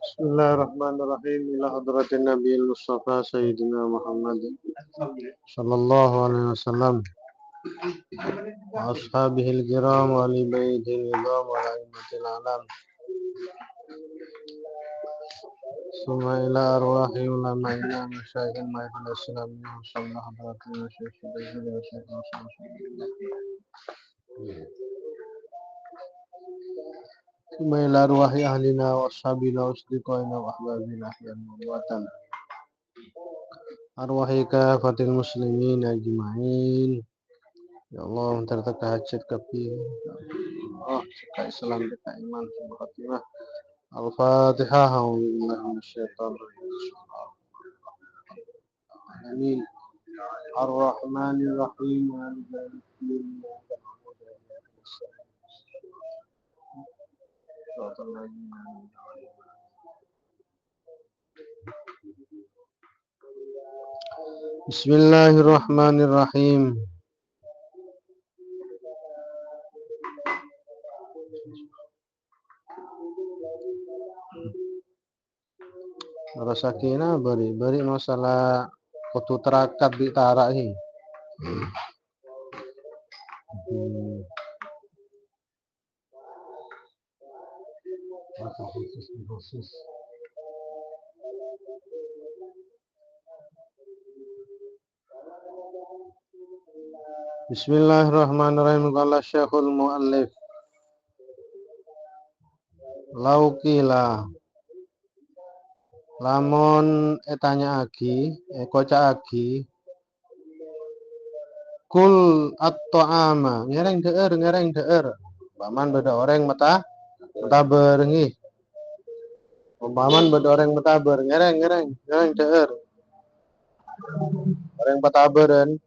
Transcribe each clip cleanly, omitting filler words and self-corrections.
Bismillahirrahmanirrahim. Ila hadratin Nabi Mustafa Sayyidina Muhammad sallallahu alaihi wasallam wa ashabihil kiram wa li baitil nizam wa la'immatil alam. Summa ila arwahi ulama'ina masyaikh ma'ifil islam sallallahu alaihi wasallam. Summa ila arwahi ahlina wa ashabina wa asdiqaina wa ahbabina ahyan wa watan. Arwahi kafatil muslimin ajma'in. Ya Allah, terteka hajat kapi. Allah, cekak Islam, cekak iman, khatimah. Al-Fatihah. A'udzubillahi minasyaitonir rajim. Amin. Ar-Rahmanir Rahim. Bismillahirrahmanirrahim. Rasakina beri masalah kutu terakat di tarak ini. Bismillahirrahmanirrahim. Qala Syekhul Mu'allif laukila lamun etanya agi koca agi kul at-ta'ama ngereng deer paman beda orang mata berengi paman beda orang mata ngereng deer orang mata beren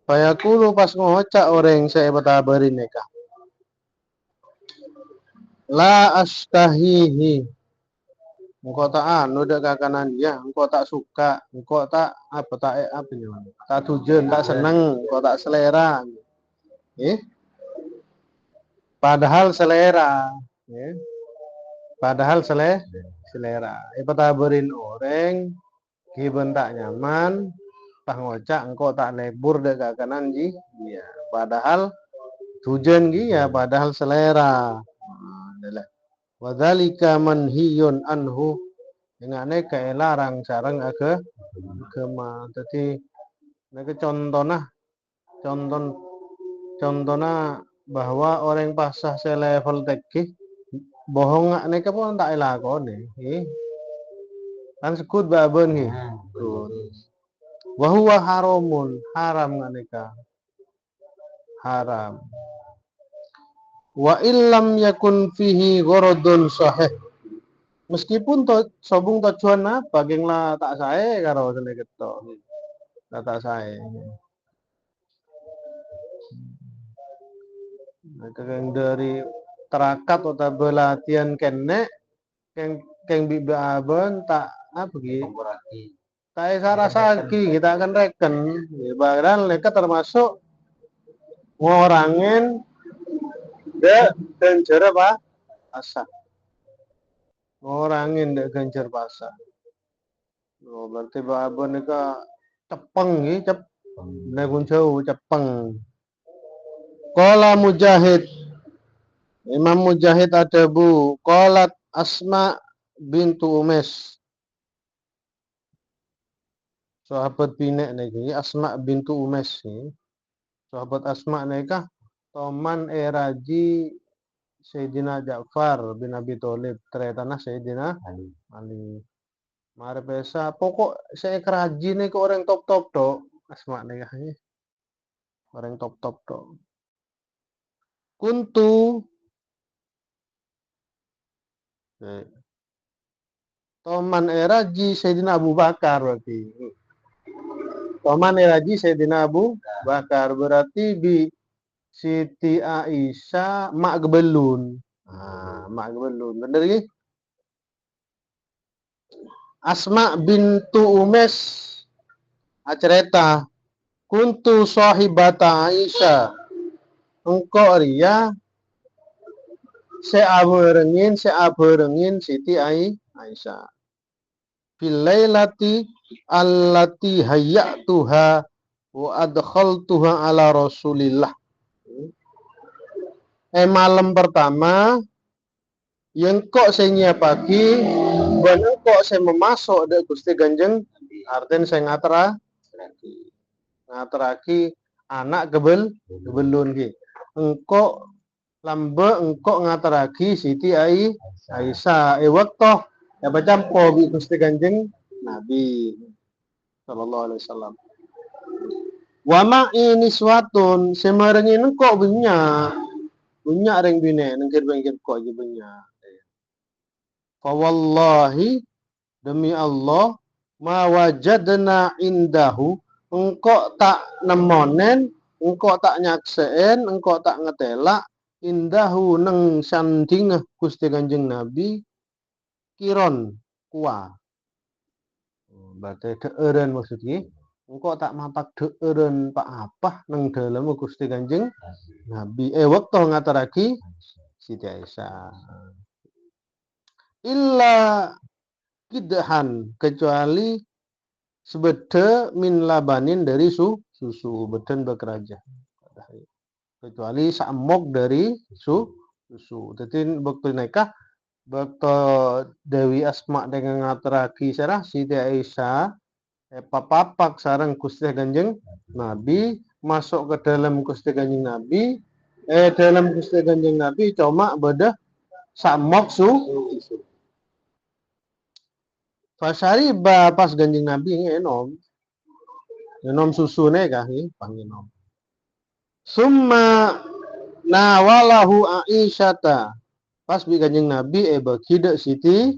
bayakulu pas ngocak orang saya mata berin neka la astahihi engkau tak anu dek kakanan dia engkau tak suka engkau tak tak tujuan tak seneng engkau tak selera padahal selera padahal selera petaberin orang giben tak nyaman tak ngocak engkau tak lebur dek kakanan dia padahal tujuan dia padahal selera wadzalika manhiyun anhu dengan kae larang sareng agama dadi nek contohna bahwa orang pasah selevel teki bohong nek pun tak elakone kan sekut babon nggih wa huwa haram neka haram wa illam yakun fihi gharadun sahih meskipun sobung tujuan apa geng lah tak sae karo sene ketok tak sae keng dari terakat atau belatian kene keng bibaben tak apa gitu tak sarasaki kita akan reken bahkan mereka termasuk ngorangin genjer apa asa ngorangin dek genjer pasar berarti babon nika cepeng nek jauh cepeng qala Mujahid Imam Mujahid ada bu qalat Asma bintu Umes sahabat binek niki Asma bintu Umes sahabat Asma nika Toman eraji Sayyidina Ja'far bin Abi Thalib teretana Sayyidina Ali. Mare pesa pokok saya keraji nih ke orang top tok asma nikahnya orang top tok kuntu Toman eraji Sayyidina Abu Bakar berarti Toman eraji Sayyidina Abu Bakar berarti bi Siti Aisyah mak gebelun. Mak gebelun. Bener ya? Asma bintu Umes cerita kuntu sahibata Aisyah. Engkau ria seaberengin Siti Aisyah. Fil lailati allati hayyatuha wa adkhaltuha ala Rasulillah. Malam pertama yang kok saya pagi bener kok saya memasuk de Gusti Ganjeng artinya saya ngateraki anak gebelun ki engkok lambe engkok ngateraki Siti Aisyah waktu ya bacampo bi Gusti Ganjeng Nabi sallallahu alaihi wasallam wa ma'i niswatun semerengin engkok punya reng bine nengkir kok aja punya fa wallahi demi Allah ma wajadna indahu engkau tak nemonen engkau tak nyakseen engkau tak ngetelak indahu neng sanding Gusti Kanjeng Nabi kiron kuah berarti deeren maksudnya engkau tak mapak deeren pak apa neng dalam Gusti Kanjeng Nabi waktu ngataraki Siti Aisyah illa kidahan kecuali sebeda min labanin dari susu beden bekeraja kecuali samok dari susu jadi waktu nikah waktu Dewi Asma dengan ngateraki sarah Siti Aisyah papak sarang Gusti Kanjeng Nabi masuk ke dalam Gusti Kanjeng Nabi dalam Gusti Kanjeng Nabi cuma beda samok susu Fasari pas Ganjeng Nabi enom susu kah panginom. Summa nawalahu Aisyata. Pas bi Ganjeng Nabi bagi dek Siti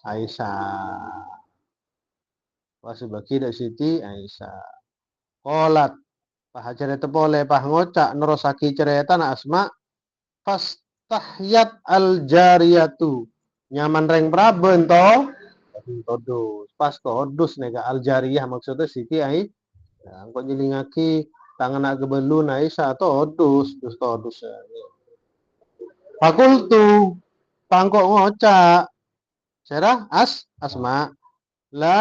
Aisyah. Pas bagi dek Siti Aisyah. Qolat pah cerita boleh pah ngocak nerosaki cerita na Asma pas tahyat al jariyatu nyaman reng praben to todus pas todus nega Aljariyah maksudnya Siti Aisyah kok nyelingaki tangan nak gebelun Aisyah todus fakultu pangkok ngocak serah Asma la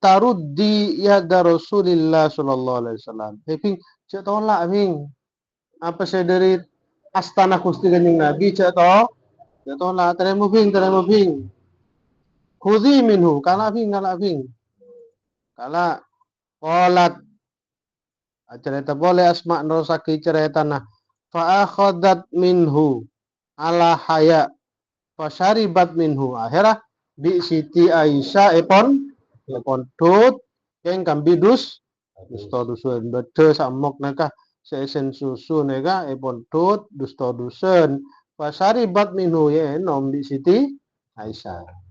taruddi yada Rasulillah sallallahu alaihi wasallam ping cek tolak ping apa saya dari astana Gusti Kanjeng Nabi cek tolak terima ping Khudhi minhu kala fing kala qolat cerita boleh Asma nerosaki cerita nah fa akhadat minhu ala haya fa syaribat minhu akhirah bi Siti Aisyah epon tut yang kambidus dusun bede samok neka seisen susu neka epon tut dusun fa syaribat minhu ya nom bi Siti Aisyah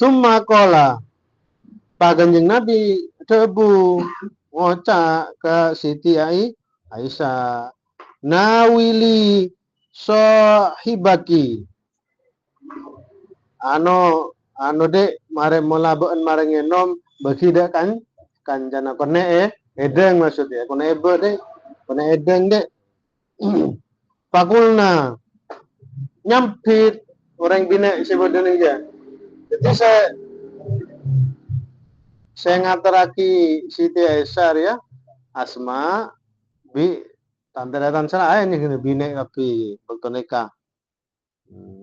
Summa kola Pak Kanjeng Nabi debu ngocak ke Siti Aisyah nawili sohibaki ano dek mare molaben mare ngenom bagi dek kan jana kone edeng maksudnya kone ebe dek kone edeng dek pakulna nyampit orang bina sebodon aja jadi saya ngateraki Siti Aisyah ya Asma bi tante-tante sana ae nih bine tapi waktu nikah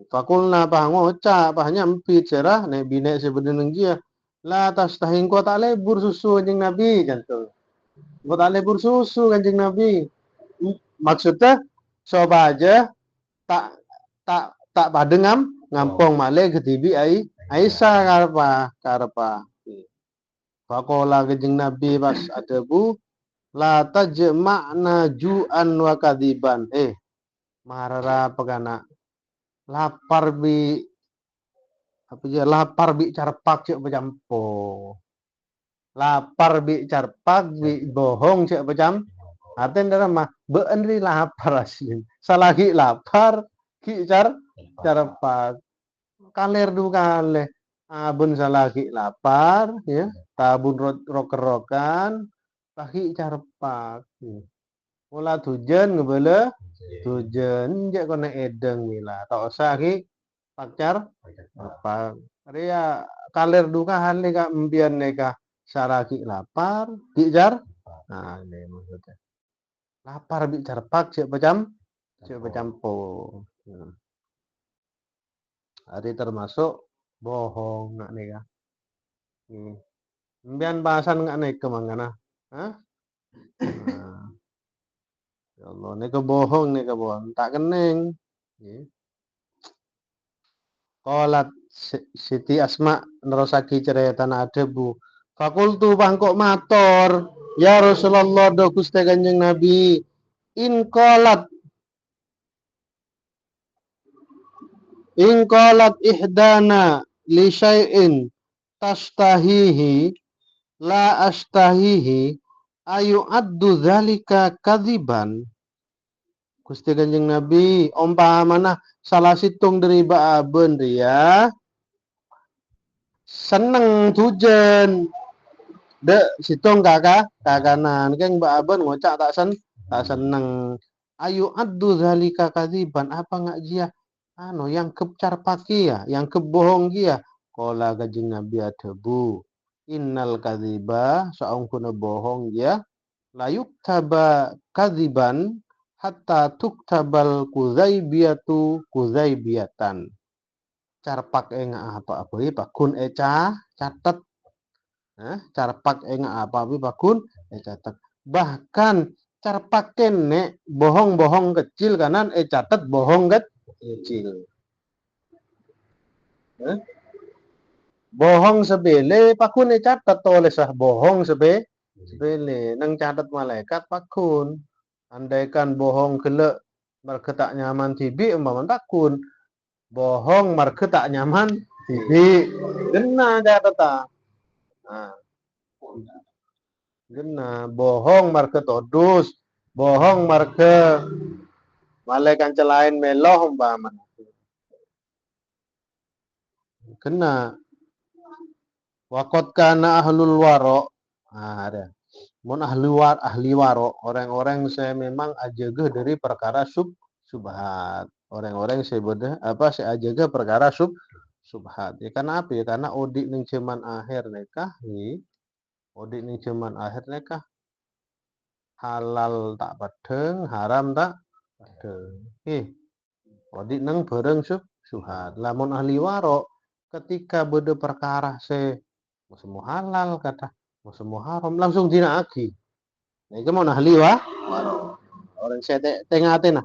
fakulna pah ngocak pah nyampit serah nek bine sebenarnya dia la tas tahin ko tak lebur susu kanjeng Nabi jantung ko tak lebur susu kanjeng Nabi maksudnya coba aja tak padeng ngampong male ketibi Aisyah karpa Fakola kanjeng Nabi pas ada bu la tajma'na ju'an wa kadiban marara pegana lapar bi apa aja lapar bi carpak cek becampo lapar bi carpak bi bohong cek becam aten dalam mah beunri lapar asin salagi lapar ki carpak kaler du kale abun salagi lapar ya tabun roker-rokan pagi carpak mula tujen ngebele tujen jak kena edeng mila tak usah ki Pakcar lapar. Ria kalir duka hal ka mbian neka saraki lapar, bijar. Nah, ini maksudnya. Lapar bicar pak cek macam po. Hari termasuk bohong nggak nih ya. Mbian bahasan nggak nih kemana? Hah? Nah, ya Allah, nih kebohong nih kebohong. Tak kening. Qalat Siti Asma nerosaki cerita adebu. Fakultu bangkok mator. Ya Rasulullah do Gusti Kanjeng Nabi. In qalat ihdana li syai'in tastahihi la astahihi ayu addu dzalika kadziban. Gusti Kanjeng Nabi umpamana salah situng dari baaben dia seneng tujen de situng kakanan kan baaben ngocak tak seneng ayu addu dzalika kadziban apa nggak dia yang kecar paki ya yang kebohong dia kola Kanjeng Nabi adebu innal kadziba saungkuna bohong dia layuk taba kadziban hatta tuktabal kuzaibiyatan carpak enga apa pakun eca catat carpak enga apa pakun catat bahkan carpak kene bohong-bohong kecil kanan catat bohong kecil bohong sebele pakun catat oleh sah bohong sebele nang catat malaikat pakun andaikan bohong kelek mereka tak nyaman tibi umpama takun bohong mereka tak nyaman tibi gena catatan gena bohong mereka todus bohong mereka malaikat celain meloh umpama kena wakot kana ahlul waro ada mon ahli waro orang-orang saya memang ajaga dari perkara subhat orang-orang saya bodoh saya ajaga perkara subhat ya karena apa ya karena odik ning cuman akhir nikah odik ning cuman akhir nikah halal tak padeng haram tak padeng odik nang bareng subhat lamun ahli waro ketika bodoh perkara saya semua halal kata semua haram langsung dinaaki. Nah, itu mau ahli orang saya tengah-tengah.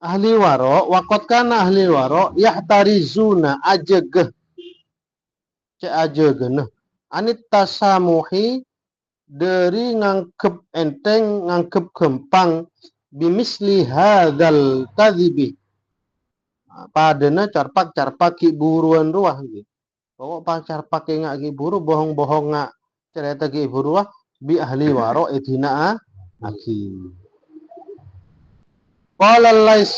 Ahli waro, wakot kana ahli waro, yahtarizuna ajegeh. Cek ajegeh. Nah, anit tasamuhi dari ngangkep enteng, ngangkep gempang bimisli hadzal kadzibi. Padana carpak ki buruan ruah gitu. Pokok pacar pakai ngak ki buru bohong-bohong ngak cerita ki buru bi ahli waro edina aki. Qala Lais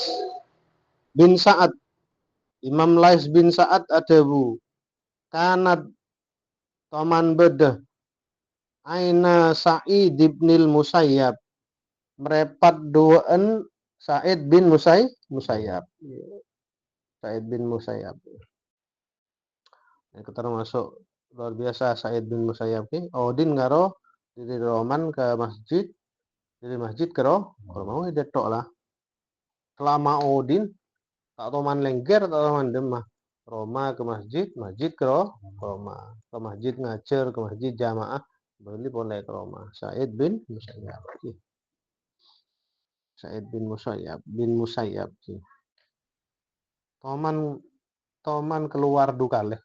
bin Sa'ad Imam Lais bin Sa'ad adabu kanat toman bedah aina Sa'id ibnil Musayyab merepat duaan Sa'id bin Musayyab Sa'id bin Musayyab itu termasuk luar biasa Sa'id bin Musayyab ki Odin ngaro dari Roman ke masjid dari masjid ke mau detok lah selama Odin tak toman lengger tak toman demah Roma ke masjid ke Roma ke masjid ngajar ke masjid jamaah beli boleh ke Roma Sa'id bin Musayyab Sa'id bin Musayyab toman keluar dukaleh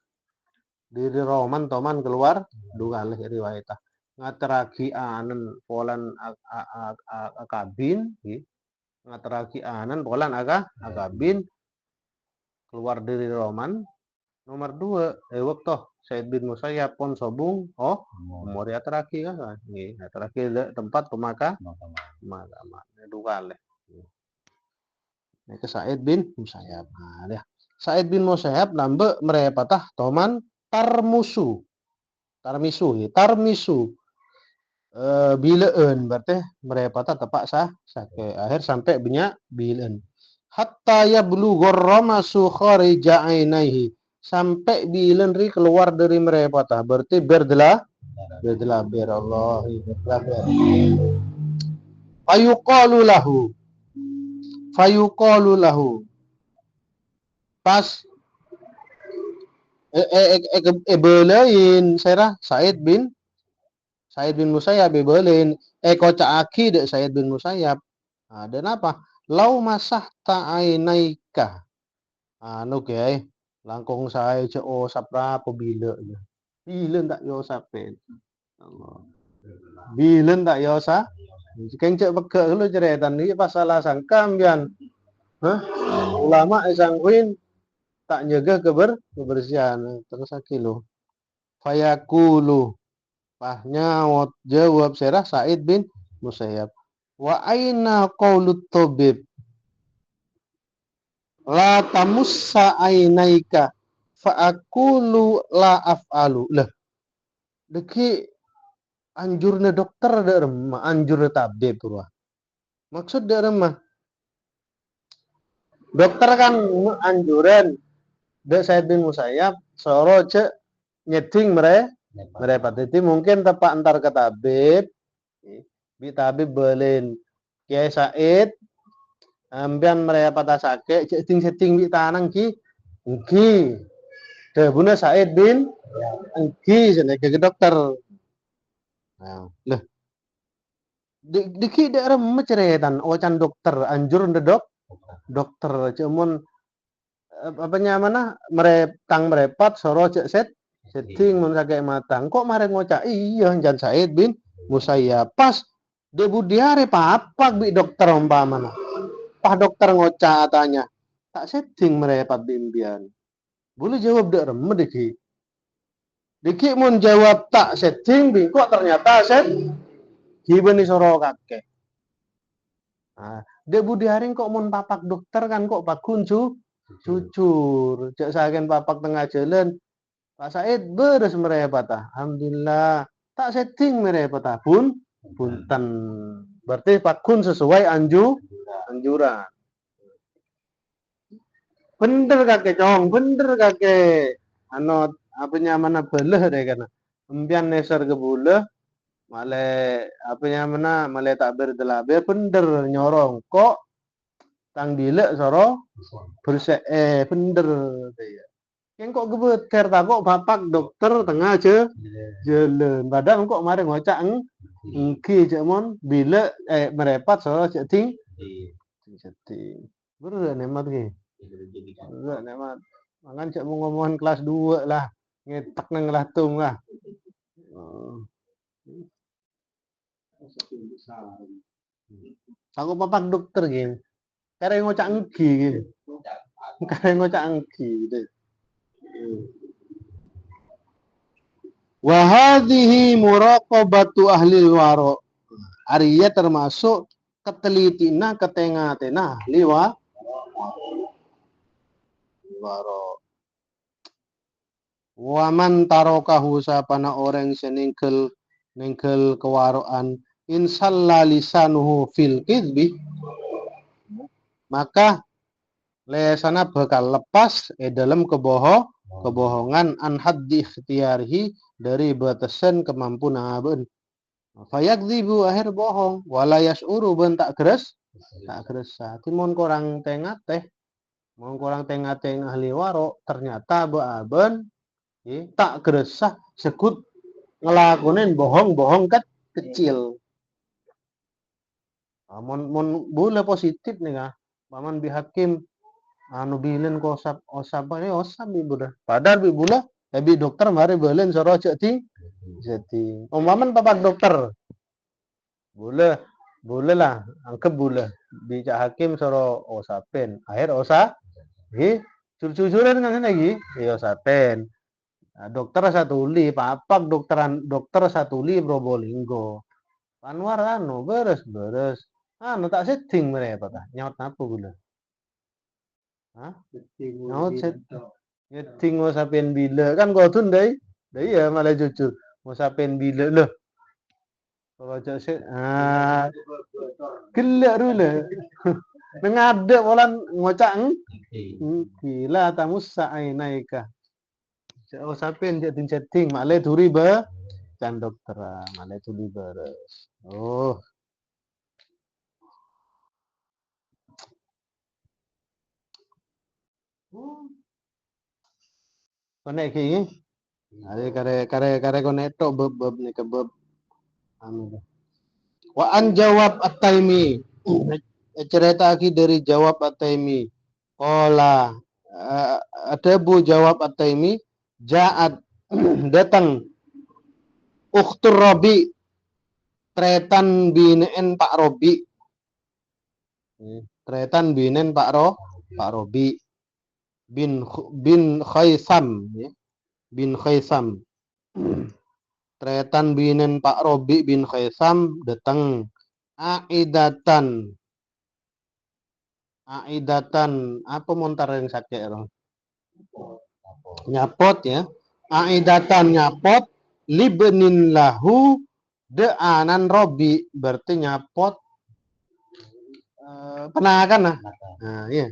diri Roman toman keluar dukaleh riwayatah ngateragi anen polan akabin ngateragi anen polan akabin keluar dari Roman nomor 2 waktu Said bin Musayyab pon sobung umur ya terakhir kan nggih terakhir tempat pemakaman dukale ke Said bin Musayyab nah Said bin Musayyab lambe merepatah toman tarmisu bileun berarti merepata tepak sake akhir sampai banyak bileun hatta yablughur ramasu kharija ainaihi sampai bileun ri keluar dari merepata berarti berdelaber Allah berdelaber fayuqalu lahu pas belain serah Said bin Musayyab bebelin kocak aki dek Said bin Musayyab. Nah, dan apa? Lau masah ta'ainaika. Anu ke langkung saya ceo sapra pebila. Bila tak yo sapen. Allah. Bila tak yo sa. Keng cek beke lu ceretan ni pasal sangka ambian. Hah? Ulama sangkuin tak jaga kebersihan terus akilo. Fayaqulu pahnya jawab serah Said bin Musayyab. Wa aina qaulut tabib la tamussa ainaika fa aqulu la af'alu. Lah, deki anjurna dokter da remah, anjurna tabib purwa. Maksud da remah. Dokter kan anjuran da Said bin Musayyab soro cek nyeding merepat. Jadi mungkin tepak antar ke tabib, bi tabib belin Kiai Said ambian merepat sake setting bi tanang ki engki debuna Said bin engki sene ke dokter. Nah, leh diki daerah meceretan ocan dokter anjur dokter cuman apanya mana merepang merepat soro cek setting mun sake matang kok mare ngocak iya jan Said bin Musayyab pas debu diare papak bi dokter umpamana pas dokter ngocak tanya tak setting merepat bimbian boleh jawab dek remeh diki mun jawab tak setting bi kok ternyata gibeni soro kakek. Nah, debu diare kok mun papak dokter kan kok pakun cucur cek saken papak tengah jalan Pak Said beres merepata. Alhamdulillah. Tak setting merepata pun punten. Berarti Pak Kun sesuai anjuran. Bener kakek cong, bener kakek. Ano apanya mana beleh deh karena. Empian neser ke bule, male apanya mana male tak berdelabe bener nyorong kok tang dilek soro bersek bener deh. Yang kok gebet kerta kok bapak dokter tengah jalan padahal kok mari ngocak engki cek mon bila merepat soal cek ting setting bener nemat ki bener nemat mangan cek mau ngomongan kelas 2 lah ngetak nang latung lah aku bapak dokter gini karena ngocak engki gitu karena ngocak engki gitu Wahadihi muraqabatu ahli waro. Arya termasuk ketelitina ketengah-tengah ahli waro. Waman tarokahu sapana orang seningkel ningkel kewaroan insalla lisanuhu fil kizbi maka lesana bakal lepas dalam kebohongan an haddi ikhtiarihi dari batasan kemampuan aben fayakdzibu akhir bohong wala yas'uru ben tak geres timun korang tengah teh mau korang tengah ahli waro ternyata aben tak geresah sekut ngelakuin bohong kecil mon boleh positif nih kah paman bihakim anu bilin ko osap ibu dah padahal ibu lah tapi dokter mari belen soro setting umpaman papak dokter boleh lah angkep boleh bijak hakim soro osapen akhir cucuran kan lagi osapen nah, dokter satu li papak dokter satu li Probolinggo Anwar anu beres anu tak setting mereka nyaut apa boleh nyaut setting osapen bila kan kau tun deh ya malah jujur osapen bila loh Baca sih. Gila dulu. Ngade bolan ngocak gila tamu sa'ainaika. Oh sapin jadi chatting male turi ba can dokter male turi beres. Oh. Konek ki. Are kare konek tok beb nih ke beb anu. Wa an jawab at-Taimi. Cerita lagi dari jawab at-Taimi. Qala ada bu jawab at-Taimi ja'at datang ukhtur Rabi tretan binen Pak Robi. Tretan binen Pak Robi bin Khaisam ya. Bin Khaisam. Tretan binen Pak Robi bin Khaisam datang aidatan apa montar yang sakit orang nyapot ya aidatan nyapot libnin lahu deanan Robi berarti nyapot penakan nah iya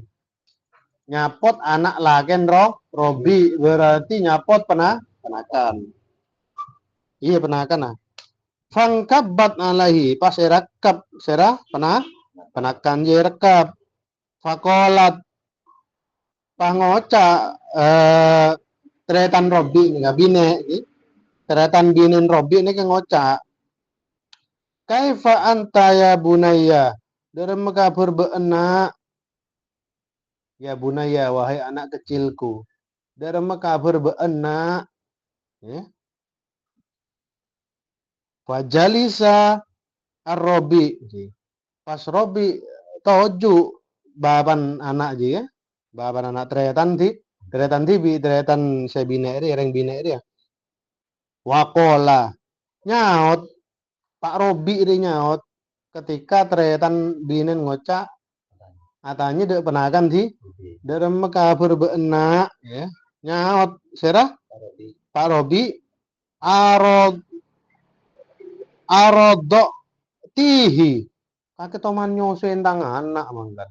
nyapot anak lagen Robi berarti nyapot penakan iya penakan nah fangkabat alaihi pas rekap serah penakan je rekap fakolat pangoca tretan Robi nggak bine tretan binin Robi ini kan ngoca kaifa anta ya bunaya dalam kabur beena ya bunaya wahai anak kecilku dalam kabur beena ya fajalisa ar-Robi pas Robi toju baban anak je ya baban anak tretan tibi tretan sebine iri reng bine iri ya wakola nyaut Pak Robi ini nyaut ketika tretan binen ngocak atanya dek penakan dalam kabur beena ya nyaut serah Pak Robi arodok tihi kakek toman nyosuin tang anak mangkan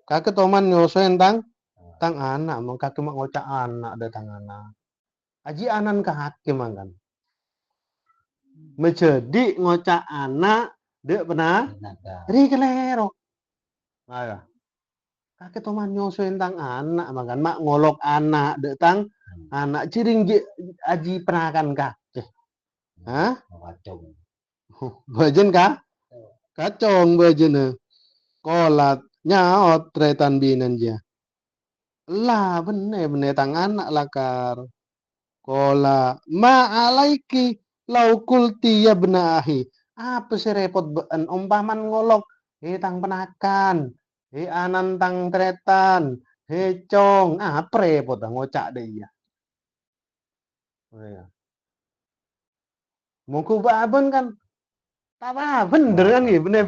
kakek toman nyosuin tang anak mang kakek mak ngocak anak datang anak aji anan ke hakim mangkan menjadi ngocak anak dek pernah rikelero nah kakek toman nyosuin tang anak mangkan mak ngolok anak dek tang anak ciring aji penakan kakek bajen kah kacong bajen kolat nyaot tretan binen ja lah bener tang anak lakar kola ma alaiki laukulti ya benahi apa sih repot been umpaman ngolok tang penakan anan tang tretan cong apa repot ngocak deh ya mau kubaben kan apa bener kan ya bener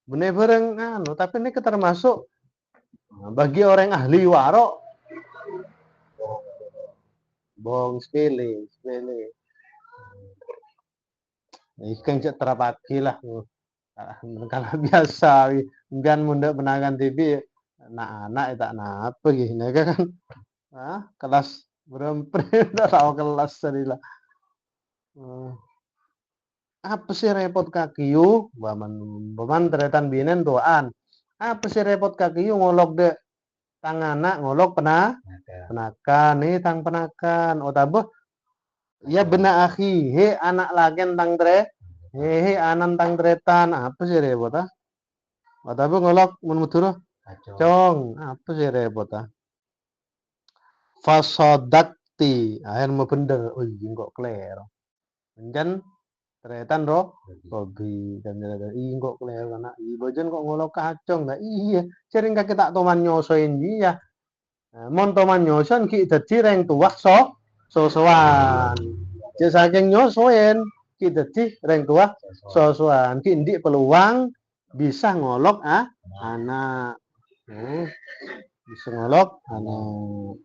anu tapi ini termasuk bagi orang ahli waro bohong sepele ikan cek terapaki lah kalau biasa enggak munda penakan TV anak tak apa gini kan kelas berempat udah tahu kelas tadi lah apa sih repot kaki yu baman teretan binen doan apa sih repot kaki yu ngolok de tang anak ngolok penakan tang penakan tabuh ya benak akhi anak lagen tang tre anan tang tretan apa sih repot tabuh ngolok menmutur cong apa sih repot fasodakti akhir mau bener oh iya kok klero dan tretan Robi dan kok klero anak bojen kok ngolok kacong nggak iya sering kakek tak toman nyosoin dia mon toman nyoson ki dadi reng tuwak sosoan cek saking nyosoin ki dadi reng tuwak sosoan ki ndik peluang bisa ngolok anak bisa ngolok anak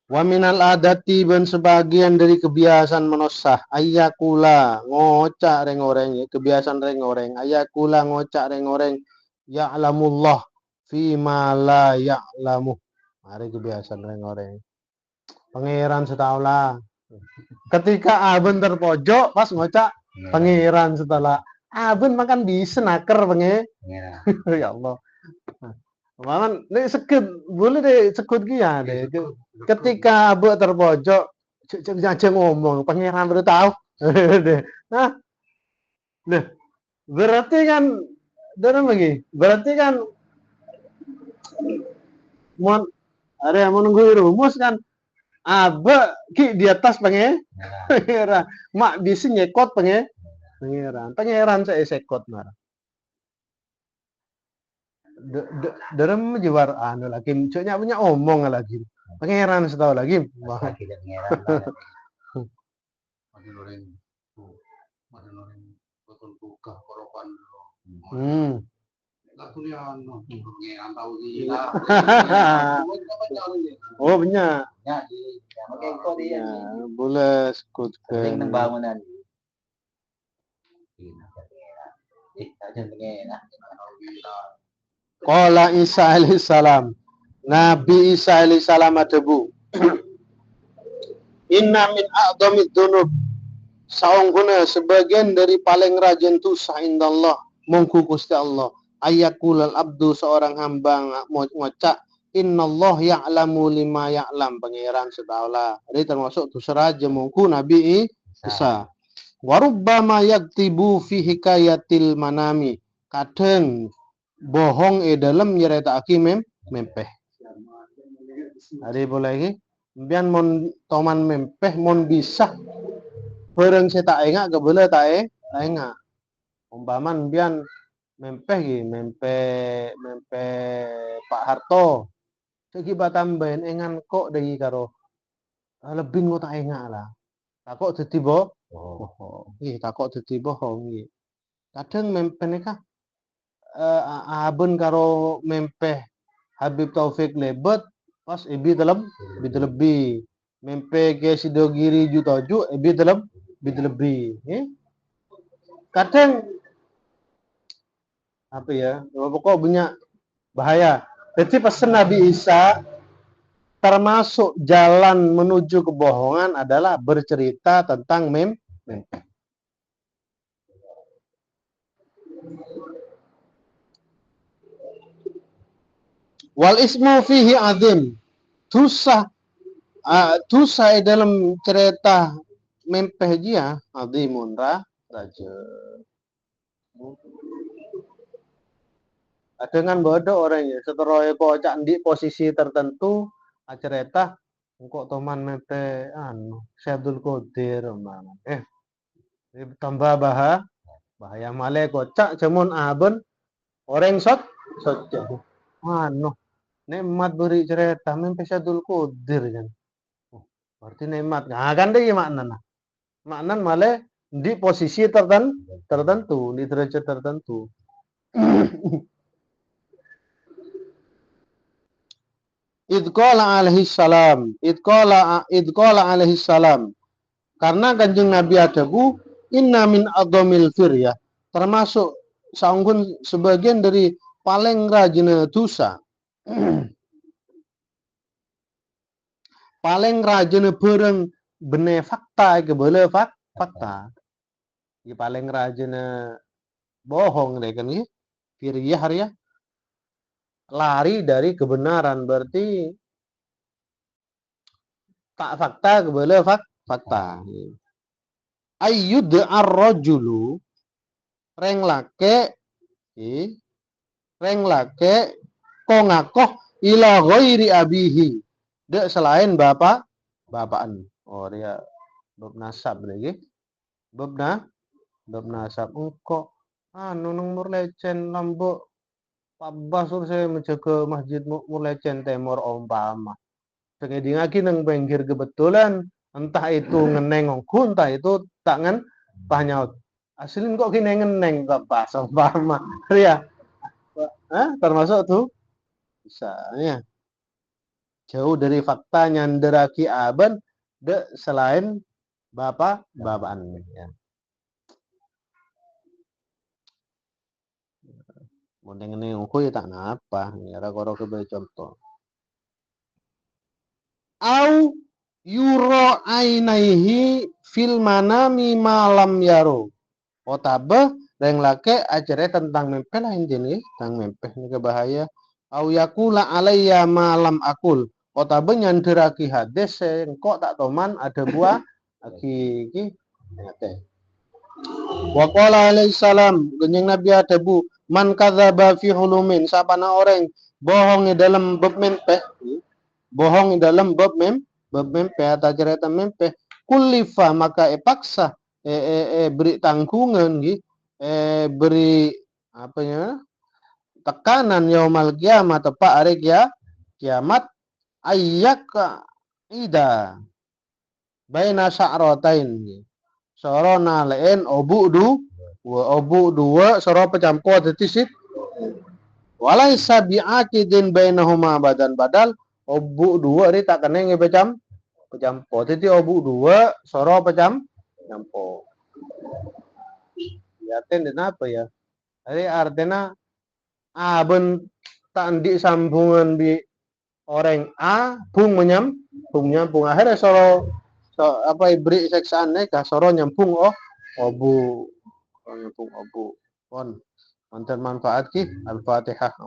Wa minal adati ben sebagian dari kebiasaan menosah ayakula ngocak reng-oreng ya kebiasaan reng-oreng ayakula ngocak reng-oreng ya'lamullah fi ma la ya'lamu. Mari kebiasaan reng-oreng. Pangeran setahulah. Ketika Aben terpojok pas ngocak pangeran setelah Aben makan bisa naker ya Allah. Maman, nek sekut boleh deh sekut kia deh. Ketika abu terpojok, aja ngomong, pangeran baru tahu. Nah, nah, berarti kan, dalam lagi, berarti kan, mau ada yang menunggu rumus kan, abu ki di atas pangeran, mak di sini nyekot pangeran saya sekot marah. Dalam jiwar anu lagi, coknya punya omong lagi. Pangeran setahu lagi. Oh banyak. Ya, boleh sekutkan. Bangunan. Qala Isa alaihissalam. Nabi Isa alaihissalam ada bu. Inna min a'dhamid dzunub. Saungguna sebagian dari paling rajin dosa indallah mungku Gusti Allah. Ayakulal abdu seorang hamba ngocak innallah ya'lamu lima ya'lam pangeran setahulah. Jadi termasuk dosa raja mungku Nabi Isa. Warubbama yaktibu fi hikayatil manami. Kadang bohong dalam nyeritakake mempeh. Hari boleh lagi. Bian mon toman mempeh mon bisa bareng saya tak ingat ke boleh tak ingat. Umpaman bian mempeh Pak Harto. Segi batambahin engan kok dari karo lebih kok tak ingat lah. Takok dadi bohong. Takok dadi bohong nggih. Kadang mempeh nikah aben karo mempeh Habib Taufik Lebet pas ebi lebih mempeh ke Sidogiri Jutoju ebi lebih kadang apa ya pokok banyak bahaya. Jadi pesan Nabi Isa termasuk jalan menuju kebohongan adalah bercerita tentang mempeh. Wal ismu fihi azim. Dosa dalam cerita mempeh dia azimun raja. Dengan bodoh orangnya setelah kocak di posisi tertentu cerita kok teman mempeh Syabdul Qadir tambah bahaya malah kocak cuman aben orang jauh nikmat beri cerita mempeh Syabdul Qadir kan. Berarti nikmat. Nah, kan dia makna. Makna malah di posisi tertentu, di derajat tertentu. Idqala alaihi salam. Karena Kanjeng Nabi adabu inna min adhamil firya. Termasuk saunggun sebagian dari paling rajin dosa. Paling rajin bareng bene fakta ke boleh fakta. Ya paling rajin bohong deh kan ya. Firiyah ya. Lari dari kebenaran berarti tak fakta ke boleh fakta. Ayyud ar-rajulu reng lake kok ngakoh ila ghairi abihi. Dek selain bapaan. Oh dia bab nasab lagi. Bab nasab engkau nunung murlecen lambok Pak Basur saya menjaga masjid murlecen temor umpama. Sengedi ngaki nang pinggir kebetulan entah itu ngeneng ngongku entah itu tak ngen panyaut. Aslin kok kini ngeneng Pak Bas umpama. Ya. Termasuk tuh bisa ya. jauh dari fakta nyanderaki aben de selain bapaan ya. Mending ini uku ya tak napa, ya koro ke contoh. Au yuro ainaihi fil manami malam yaro. Otabe yang lake ajaran tentang mimpi lah ini tentang mimpi ini kebahaya. Au yakula alayya malam akul. Otabe nyanderaki hadis kok tak toman ada buah aki iki ngate. Wa qala alaihi salam genyeng Nabi ada bu man kadzaba fi hulumin sapana orang bohong di dalam bab mimpi. Bohong di dalam bab mimpi atau cerita mimpi kulifa maka paksa beri tanggungan beri apa ya tekanan yaumal kiamat tepat hari kiamat ayyaka ida baina sya'ratain sorona lain obu dua soro pecampo tisit walai sabi'akidin bainahuma badan badal obu dua ini tak kena pecampo titi obu dua soro pecampo yatin dan apa ya jadi artinya aben tak di sambungan di orang A bung nyambung akhirnya soro apa ibri seksaan kah soro nyambung obu nyambung obu kon manfaat ki al-fatihah.